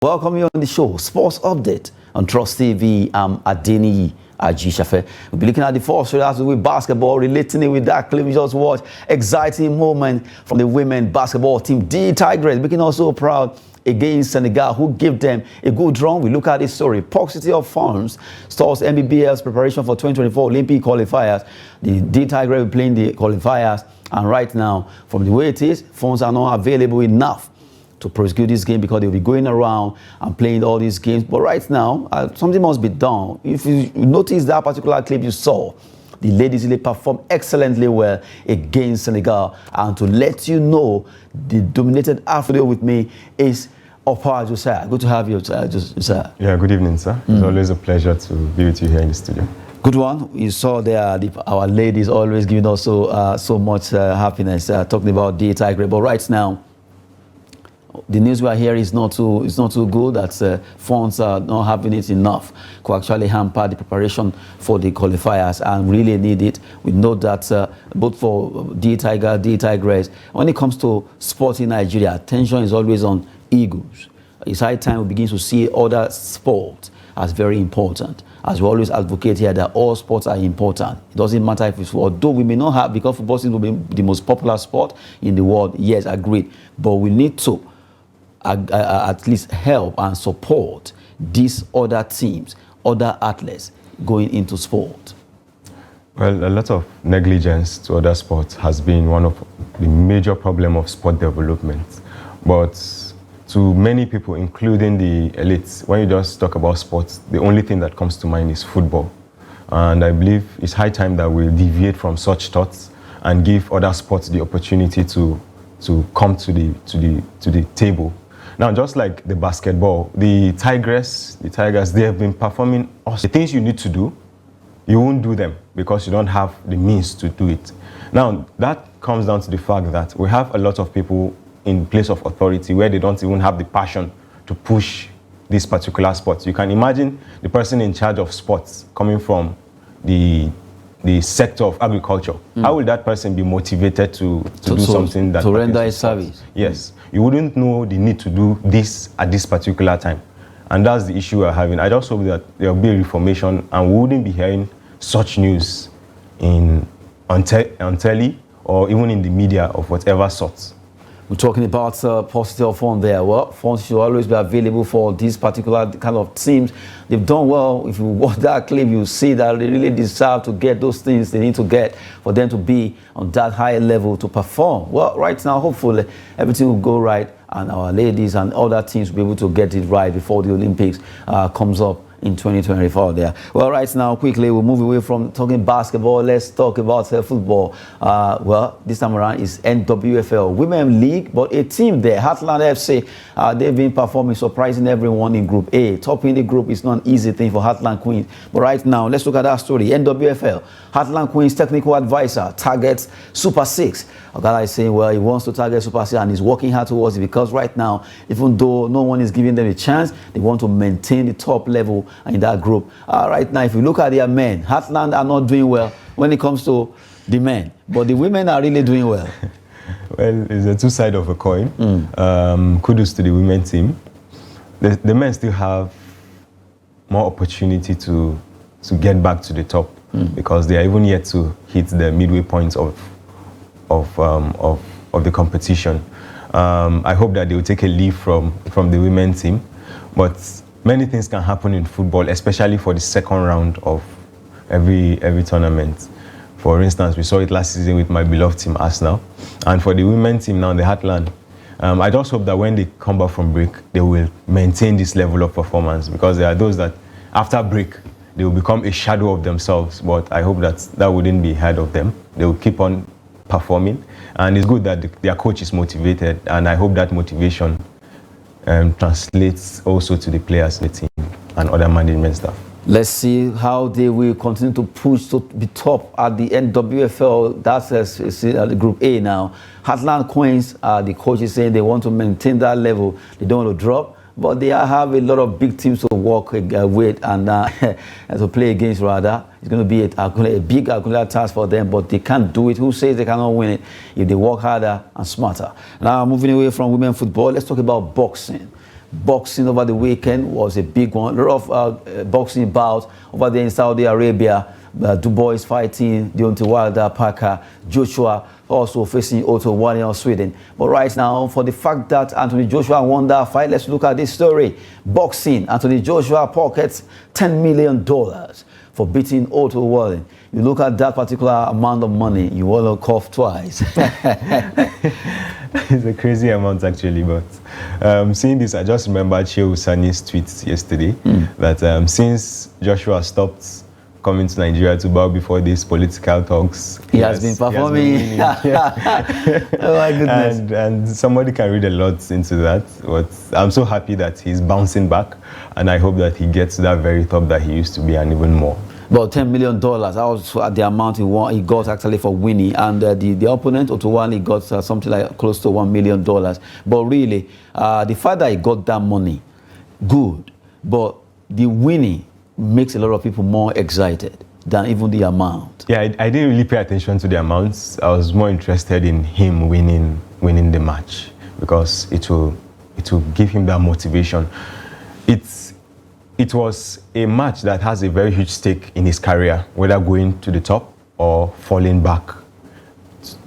Welcome you on the show, Sports Update on Trust TV. I'm Adeni Ajishafe. We'll be looking at the first story with basketball, relating it with that clip we just watched. Exciting moment from the women basketball team, the Tigers, making us so proud against Senegal, who gave them a good run. We look at this story. Park City of Farms starts MBBL's preparation for 2024 Olympic qualifiers. The Tigers will be playing the qualifiers, and right now, from the way it is, funds are not available enough to prosecute this game because they'll be going around and playing all these games. But right now, something must be done. If you notice that particular clip you saw, the ladies really performed excellently well against Senegal. And to let you know, the dominated Africa with me is Otto Josiah. Good to have you, Josiah. Yeah, good evening, sir. It's always a pleasure to be with you here in the studio. Good one. You saw there our ladies always giving us so much happiness, talking about the Tigers. But right now, the news we are hearing is not too good. That funds are not having it enough to actually hamper the preparation for the qualifiers, and really need it. We know that both for the Tigers, when it comes to sports in Nigeria, attention is always on Eagles. It's high time we begin to see other sports as very important. As we always advocate here, that all sports are important. It doesn't matter if it's, although we may not have, because football seems to be the most popular sport in the world. Yes, agreed. But we need to at least help and support these other teams, other athletes going into sport. Well, a lot of negligence to other sports has been one of the major problems of sport development. But to many people, including the elites, when you just talk about sports, the only thing that comes to mind is football. And I believe it's high time that we deviate from such thoughts and give other sports the opportunity to come to the table. Now, just like the basketball, the Tigers, they have been performing awesome. The things you need to do, you won't do them because you don't have the means to do it. Now, that comes down to the fact that we have a lot of people in place of authority where they don't even have the passion to push this particular sport. You can imagine the person in charge of sports coming from the sector of agriculture. How will that person be motivated to do something that... To render a service. Yes. You wouldn't know the need to do this at this particular time. And that's the issue we're having. I just hope that there will be a reformation and we wouldn't be hearing such news on telly or even in the media of whatever sort. We're talking about positive fund there. Well, funds should always be available for these particular kind of teams. They've done well. If you watch that clip, you see that they really deserve to get those things they need to get for them to be on that high level to perform. Well, right now, hopefully, everything will go right and our ladies and other teams will be able to get it right before the Olympics comes up in 2024 there. Well, right now, quickly, we'll move away from talking basketball. Let's talk about football. Well, this time around is NWFL Women League, but a team there, Heartland FC, they've been performing, surprising everyone in Group A. Topping the group is not an easy thing for Heartland Queens. But right now, let's look at that story. NWFL, Heartland Queens technical advisor targets Super 6. A guy is saying, well, he wants to target Super 6 and he's working hard towards it because right now, even though no one is giving them a chance, they want to maintain the top level in that group. Right now, if you look at their men, Heartland are not doing well when it comes to the men, but the women are really doing well. Well, it's a two sides of a coin. Kudos to the women team. The men still have more opportunity to get back to the top because they are even yet to hit the midway points of the competition. I hope that they will take a leave from the women team, but many things can happen in football, especially for the second round of every tournament. For instance, we saw it last season with my beloved team, Arsenal. And for the women team now, the Heartland, I just hope that when they come back from break, they will maintain this level of performance because there are those that, after break, they will become a shadow of themselves. But I hope that wouldn't be ahead of them. They will keep on performing. And it's good that their coach is motivated. And I hope that motivation translates also to the players, the team, and other management staff. Let's see how they will continue to push to be top at the NWFL. That's Group A now. Heartland Queens, the coach is saying they want to maintain that level. They don't want to drop, but they have a lot of big teams to work with and to play against, rather. It's going to be a big task for them, but they can't do it. Who says they cannot win it if they work harder and smarter? Now, moving away from women football, let's talk about boxing. boxing over the weekend was a big one. A lot of boxing bouts over there in Saudi Arabia. Du Bois fighting Deontay Wilder, Parker, Joshua also facing Otto, Wallin of Sweden. But right now, for the fact that Anthony Joshua won that fight, let's look at this story. Boxing, Anthony Joshua pockets $10 million for beating Otto Wallin. You look at that particular amount of money, you want to cough twice. It's a crazy amount actually, but seeing this, I just remembered Shehu Sani's tweets yesterday that since Joshua stopped coming to Nigeria to bow before these political talks, he has been performing. Oh my goodness. And somebody can read a lot into that, but I'm so happy that he's bouncing back, and I hope that he gets to that very top that he used to be and even more. About $10 million, that was the amount he got actually for winning. And the opponent, Otto Wallin, he got something like close to $1 million. But really, the fact that he got that money, good. But the winning makes a lot of people more excited than even the amount. Yeah, I didn't really pay attention to the amounts. I was more interested in him winning the match, because it will give him that motivation. It was a match that has a very huge stake in his career, whether going to the top or falling back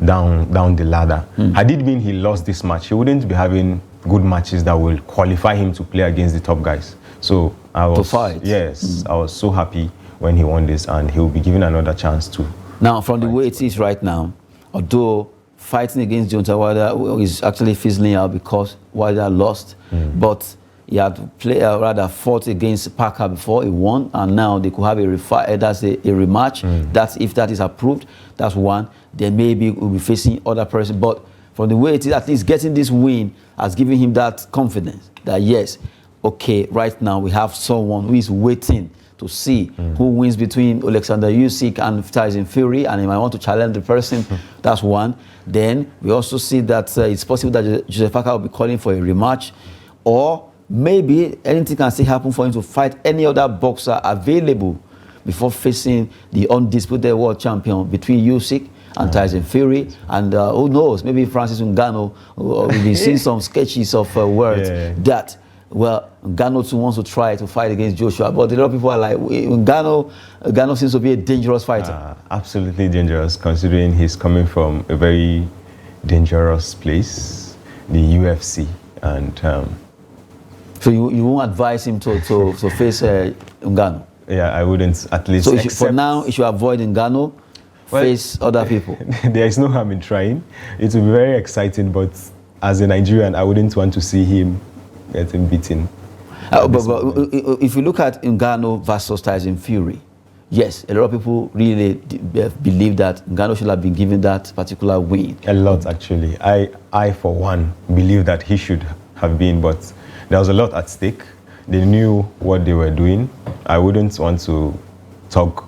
down the ladder. Had it been he lost this match, he wouldn't be having good matches that will qualify him to play against the top guys. So I was, to fight. Yes, I was so happy when he won this, and he will be given another chance to. Now, from the way it is right now, although fighting against Deontay Wilder is actually fizzling out because Wilder lost, but he had fought against Parker before he won, and now they could have a rematch. That's if that is approved. That's one. Then maybe we'll be facing other person. But from the way it is, at least getting this win has given him that confidence that yes, okay, right now we have someone who is waiting to see who wins between Alexander Usyk and Tyson Fury, and he might want to challenge the person. That's one. Then we also see that it's possible that Joseph Parker will be calling for a rematch, or maybe anything can still happen for him to fight any other boxer available before facing the undisputed world champion between Usyk and Tyson Fury. And who knows, maybe Francis Ngannou, we've been seeing some sketches of words that, well, Ngannou too wants to try to fight against Joshua, but a lot of people are like, Ngannou seems to be a dangerous fighter. Absolutely dangerous, considering he's coming from a very dangerous place, the UFC, and so you won't advise him to face Ngannou? Yeah, I wouldn't, at least. So for now, you should avoid Ngannou, face other people. There is no harm in trying. It will be very exciting, but as a Nigerian, I wouldn't want to see him getting beaten. But if you look at Ngannou versus Tyson Fury, yes, a lot of people really believe that Ngannou should have been given that particular win. A lot, actually. I for one, believe that he should have been, but there was a lot at stake. They knew what they were doing. I wouldn't want to talk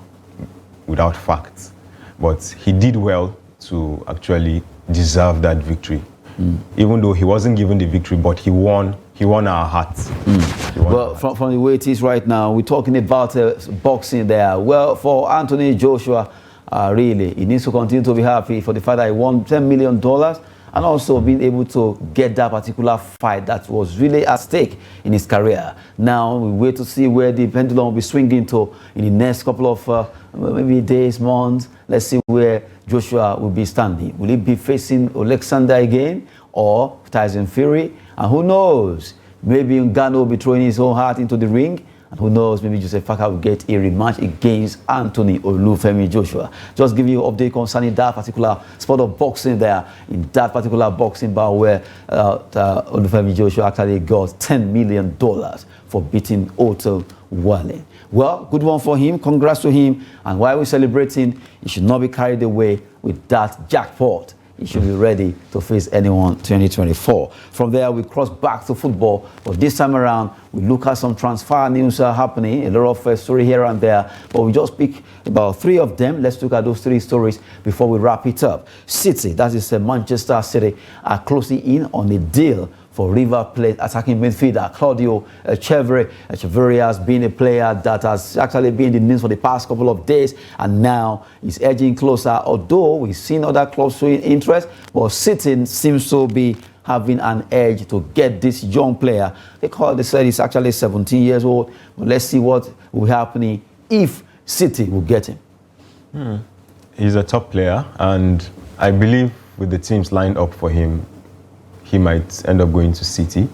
without facts, but he did well to actually deserve that victory. Even though he wasn't given the victory, but he won our hearts. Well, from the way it is right now, we're talking about boxing there. Well, for Anthony Joshua, really, he needs to continue to be happy for the fact that he won $10 million, and also being able to get that particular fight that was really at stake in his career. Now, we wait to see where the pendulum will be swinging to in the next couple of maybe days, months. Let's see where Joshua will be standing. Will he be facing Alexander again, or Tyson Fury? And who knows, maybe Ngannou will be throwing his own heart into the ring. And who knows, maybe Joseph Parker will get a rematch against Anthony Olufemi Joshua. Just give you an update concerning that particular sport of boxing there, in that particular boxing bout where Olufemi Joshua actually got $10 million for beating Otto Wallin. Well, good one for him. Congrats to him. And while we're celebrating, you should not be carried away with that jackpot. He should be ready to face anyone 2024. From there, we cross back to football. But this time around, we look at some transfer news happening, a lot of story here and there. But we just pick about 3 of them. Let's look at those 3 stories before we wrap it up. City, that is Manchester City, are closing in on a deal for River Plate attacking midfielder Claudio Echeverri. Echeverri has been a player that has actually been in the news for the past couple of days, and now he's edging closer. Although we've seen other clubs showing interest, but City seems to be having an edge to get this young player. They said he's actually 17 years old. But let's see what will happen if City will get him. He's a top player, and I believe with the teams lined up for him, he might end up going to City.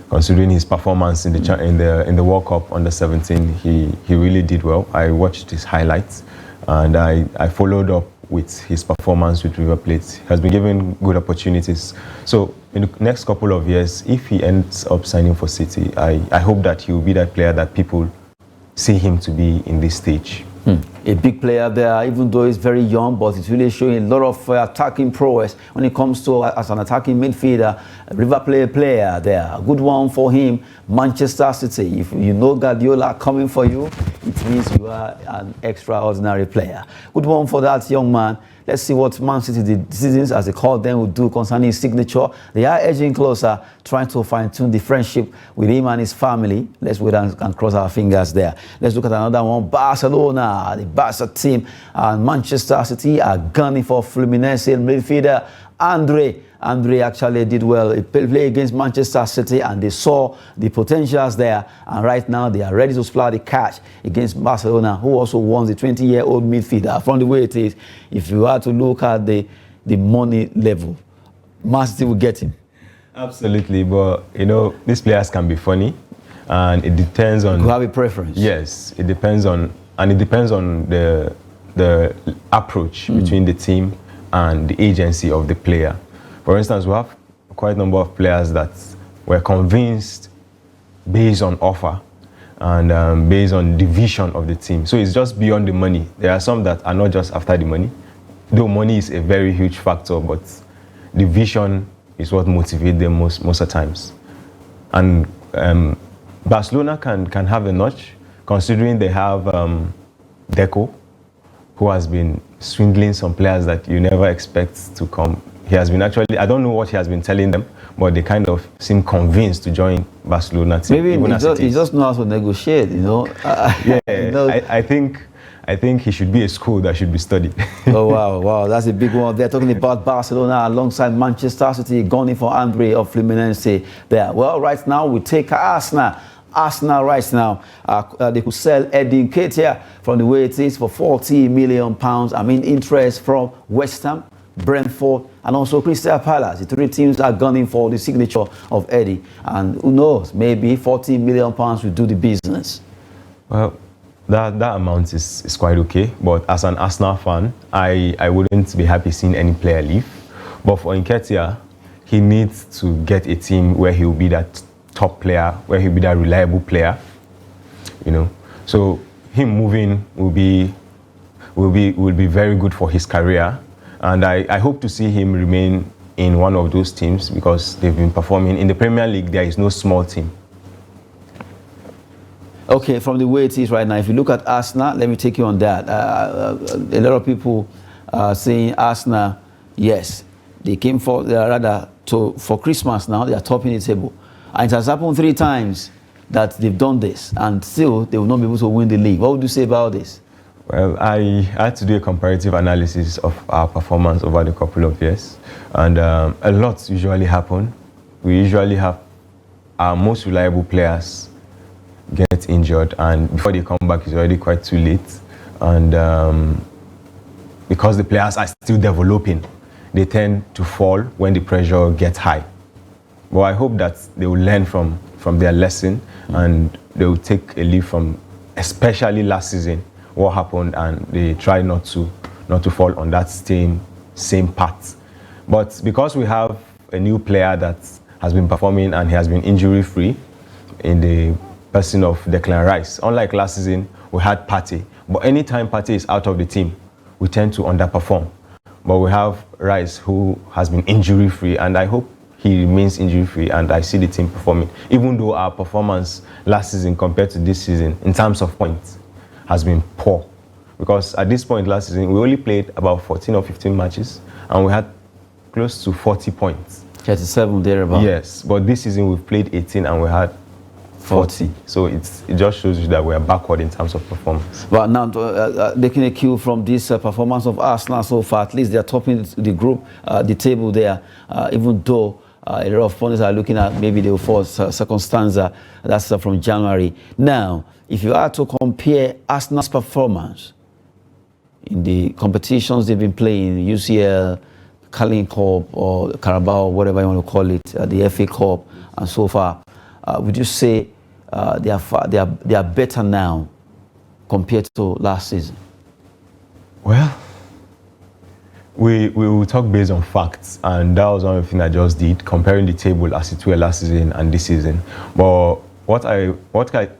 Considering his performance in the World Cup under 17, he really did well. I watched his highlights, and I followed up with his performance with River Plate. He has been given good opportunities. So in the next couple of years, if he ends up signing for City, I hope that he will be that player that people see him to be in this stage. A big player there, even though he's very young, but he's really showing a lot of attacking prowess when it comes to as an attacking midfielder. A River Plate player there, a good one for him. Manchester City, if you know Guardiola coming for you, it means you are an extraordinary player. Good one for that young man. Let's see what Man City, the citizens, as they call them, will do concerning his signature. They are edging closer, trying to fine-tune the friendship with him and his family. Let's wait and cross our fingers there. Let's look at another one. Barcelona, the Barca team, and Manchester City are gunning for Fluminense midfielder Andre actually did well. He played against Manchester City, and they saw the potentials there. And right now, they are ready to splash the cash against Barcelona, who also wants the 20-year-old midfielder. From the way it is, if you are to look at the money level, Man City will get him. Absolutely, but you know, these players can be funny, and it depends on. You have a preference. Yes, it depends on, and it depends on the approach between the team and the agency of the player. For instance, we have quite a number of players that were convinced based on offer and based on the vision of the team. So it's just beyond the money. There are some that are not just after the money, though money is a very huge factor, but the vision is what motivates them most of the times. And Barcelona can have a notch, considering they have Deco, who has been swindling some players that you never expect to come. He has been actually, I don't know what he has been telling them, but they kind of seem convinced to join Barcelona team. Maybe he just knows how to negotiate, you know. Yeah, you know. I think he should be a school that should be studied. Oh, wow, that's a big one. They're talking about Barcelona alongside Manchester City, going for Andre of Fluminense there. Well, right now, we take Arsenal. Arsenal right now, they could sell Eddie Nketiah from the way it is for £40 million. I mean, interest from West Ham, Brentford, and also Crystal Palace. The three teams are gunning for the signature of Eddie. And who knows, maybe £40 million will do the business. Well, that amount is quite okay. But as an Arsenal fan, I wouldn't be happy seeing any player leave. But for Nketiah, he needs to get a team where he will be that top player, where he'll be that reliable player, you know. So him moving will be very good for his career, and I hope to see him remain in one of those teams because they've been performing in the Premier League. There is no small team. Okay, from the way it is right now, if you look at Arsenal, let me take you on that. A lot of people are saying Arsenal, yes, they came for Christmas now. They are topping the table. And it has happened 3 times that they've done this, and still they will not be able to win the league. What would you say about this? Well, I had to do a comparative analysis of our performance over the couple of years, and a lot usually happen. We usually have our most reliable players get injured, and before they come back, it's already quite too late. And because the players are still developing, they tend to fall when the pressure gets high. But I hope that they will learn from their lesson and they will take a leaf from, especially last season, what happened, and they try not to fall on that same path. But because we have a new player that has been performing and he has been injury-free in the person of Declan Rice, unlike last season, we had Partey. But anytime Partey is out of the team, we tend to underperform. But we have Rice, who has been injury-free, and I hope he remains injury-free, and I see the team performing. Even though our performance last season compared to this season, in terms of points, has been poor. Because at this point last season, we only played about 14 or 15 matches, and we had close to 40 points. 37 thereabouts. Yes, but this season we've played 18 and we had 40. So it just shows you that we are backward in terms of performance. But now, taking a cue from this performance of Arsenal so far, at least they are topping the group, the table there, even though A lot of pundits are looking at maybe they will fall second stanza. That's from January. Now, if you are to compare Arsenal's performance in the competitions they've been playing, UCL, Carling Cup, or Carabao, whatever you want to call it, the FA Cup, and so far, would you say they are better now compared to last season? Well, we will talk based on facts, and that was one of the things I just did, comparing the table as it were last season and this season. But what I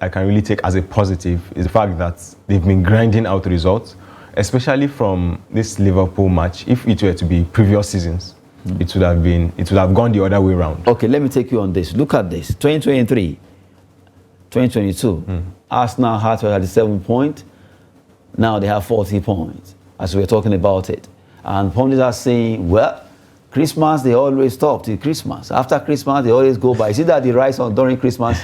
can really take as a positive is the fact that they've been grinding out results, especially from this Liverpool match. If it were to be previous seasons, it would have gone the other way around. Okay, let me take you on this. Look at this. 2023, 2022, Arsenal had 37 points. Now they have 40 points, as we were talking about it. And pundits are saying, well, Christmas, they always stop till Christmas. After Christmas, they always go by. See that the rice on during Christmas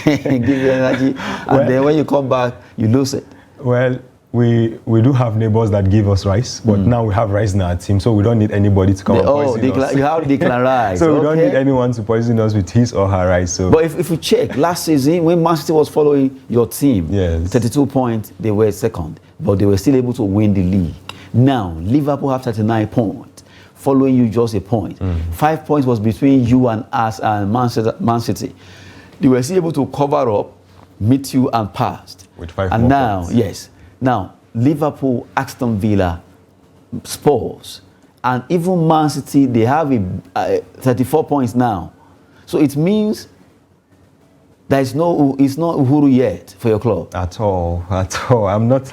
give you energy, and then when you come back, you lose it. Well, we do have neighbors that give us rice, but now we have rice in our team, so we don't need anybody to come and poison us. You have Declan Rice. So we don't need anyone to poison us with his or her rice. So. But if you check, last season, when Man City was following your team, yes, 32 points, they were second, but they were still able to win the league. Now, Liverpool have 39 points, following you just a point. 5 points was between you and us and Man City. They were still able to cover up, meet you and passed. With 5 and more now, points. yes. Now, Liverpool, Aston Villa, Spurs, and even Man City, they have 34 points now. So it means it's not Uhuru yet for your club. At all. I'm not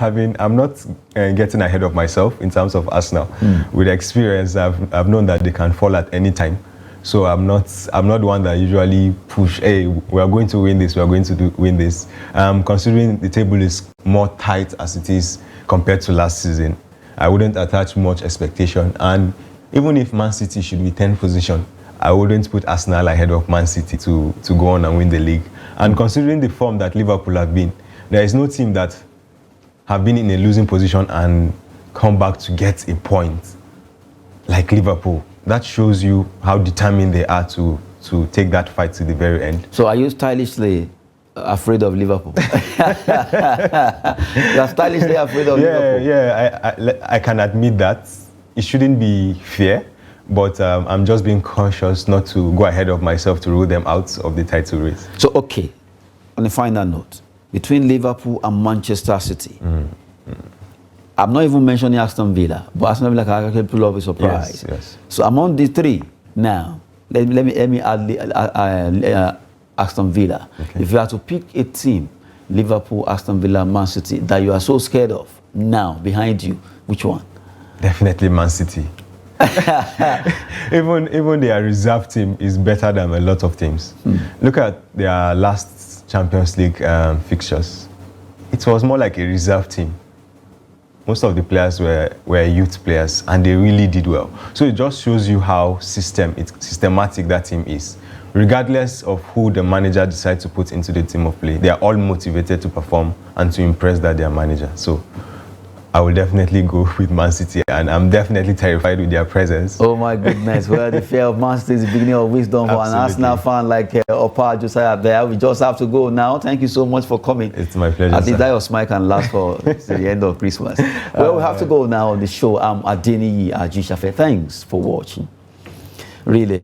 getting ahead of myself in terms of Arsenal. With experience, I've known that they can fall at any time. So I'm not one that usually push, hey, we are going to win this, we are going to win this. Considering the table is more tight as it is compared to last season, I wouldn't attach much expectation. And even if Man City should be 10th position, I wouldn't put Arsenal ahead of Man City to go on and win the league. And considering the form that Liverpool have been, there is no team that have been in a losing position and come back to get a point like Liverpool. That shows you how determined they are to take that fight to the very end. So are you stylishly afraid of Liverpool? You are stylishly afraid of Liverpool? Yeah, I can admit that. It shouldn't be fair, but I'm just being cautious not to go ahead of myself to rule them out of the title race. So, okay, on a final note, between Liverpool and Manchester City, I'm not even mentioning Aston Villa, but Aston Villa can actually pull off a surprise. Yes. So among the three, now, let me add Aston Villa. Okay. If you have to pick a team, Liverpool, Aston Villa, Man City, that you are so scared of now, behind you, which one? Definitely Man City. even their reserve team is better than a lot of teams. Look at their last Champions League fixtures. It was more like a reserve team. Most of the players were youth players, and they really did well. So it just shows you how systematic that team is. Regardless of who the manager decides to put into the team of play, they are all motivated to perform and to impress their manager. So I will definitely go with Man City, and I'm definitely terrified with their presence. Oh my goodness, well, the fear of Man City is the beginning of wisdom for an Arsenal fan like Opa Josiah there. We just have to go now. Thank you so much for coming. It's my pleasure. At least that your smile can last for the end of Christmas. Well, we have to go now on the show. I'm Adeniyi Ajishafe. Thanks for watching. Really.